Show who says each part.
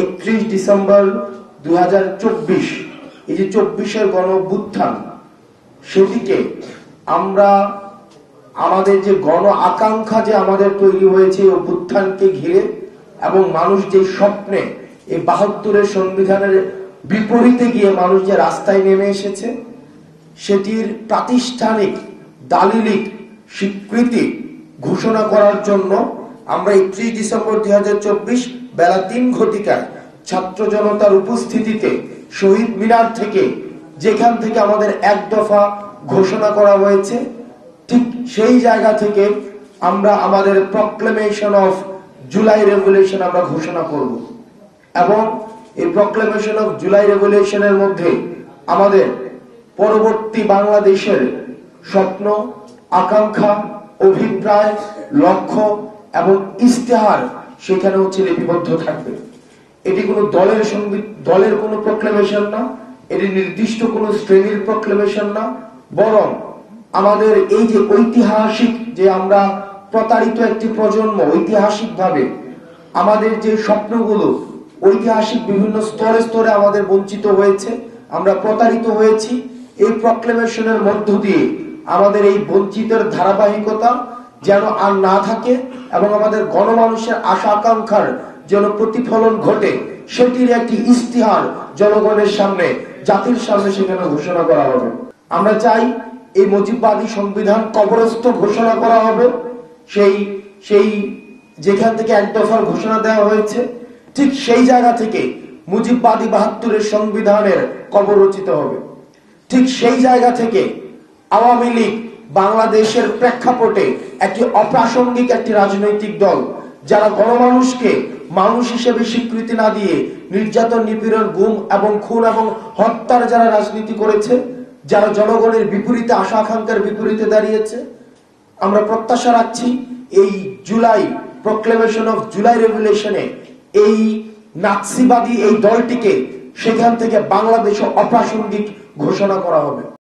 Speaker 1: 31 December 2024 এই যে 24-এর গণ অভ্যুত্থান, সেটিকে আমরা আমাদের যে গণ আকাঙ্ক্ষা যে আমাদের তৈরি হয়েছে এই অভ্যুত্থানকে ঘিরে, এবং মানুষ যে স্বপ্নে এই 72-এর সংবিধানের বিপরীতে গিয়ে মানুষ যে রাস্তায় নেমে এসেছে, সেটির প্রাতিষ্ঠানিক দালিলিক স্বীকৃতি ঘোষণা করার জন্য আমরা 31 ডিসেম্বর 2024 বেলা 3 ঘটিকায় ছাত্র জনতার উপস্থিতিতে শহীদ মিনার থেকে, যেখান থেকে আমাদের এক দফা ঘোষণা করা হয়েছে, ঠিক সেই জায়গা থেকে আমরা আমাদের প্রক্লেমেশন অফ জুলাই রেভলিউশন আমরা ঘোষণা করব। এবং এই প্রক্লেমেশন অফ জুলাই রেভলিউশনের মধ্যে আমাদের পরবর্তী বাংলাদেশের স্বপ্ন, আকাঙ্ক্ষা, অভিপ্রায়, লক্ষ্য এবং ইস্তেহার সেখানে লিপিবদ্ধ থাকবে। এটি কোনো দলের কোনো প্রক্লেমেশন না, এটি নির্দিষ্ট কোনো শ্রেণীর প্রক্লেমেশন না, বরং আমাদের এই যে ঐতিহাসিক যে আমরা প্রতারিত একটি প্রজন্ম, ঐতিহাসিকভাবে আমাদের যে স্বপ্নগুলো ঐতিহাসিক বিভিন্ন স্তরে স্তরে আমাদের বঞ্চিত হয়েছে, আমরা প্রতারিত হয়েছি, এই প্রক্লেমেশনের মধ্য দিয়ে আমাদের এই বঞ্চিতের ধারাবাহিকতা যেন আর না থাকে এবং আমাদের গণমানুষের আশা আকাঙ্ক্ষার যেন প্রতিফলন ঘটে, সেটির একটি ইস্তিহার জনগণের সামনে, জাতির সামনে সেখানে ঘোষণা করা হবে। আমরা চাই এই মুজিববাদী সংবিধান কবরস্থ ঘোষণা করা হবে। সেই যেখান থেকে এক দফার ঘোষণা দেওয়া হয়েছে, ঠিক সেই জায়গা থেকে মুজিববাদী 72-এর সংবিধানের কবর রচিত হবে। ঠিক সেই জায়গা থেকে আওয়ামী লীগ বাংলাদেশের প্রেক্ষাপটে একটি অপ্রাসঙ্গিক একটি রাজনৈতিক দল, যারা গণমানুষকে মানুষ হিসেবে স্বীকৃতি না দিয়ে নির্যাতন, নিপীড়ন, গুম এবং খুন এবং হত্যার যারা রাজনীতি করেছে, যারা জনগণের বিপরীতে, আশা আকাঙ্ক্ষার বিপরীতে দাঁড়িয়েছে, আমরা প্রত্যাশা রাখছি এই জুলাই প্রক্লেমেশন অফ জুলাই রেভলিউশনে এই নাৎসিবাদী এই দলটিকে সেখান থেকে বাংলাদেশে অপ্রাসঙ্গিক ঘোষণা করা হবে।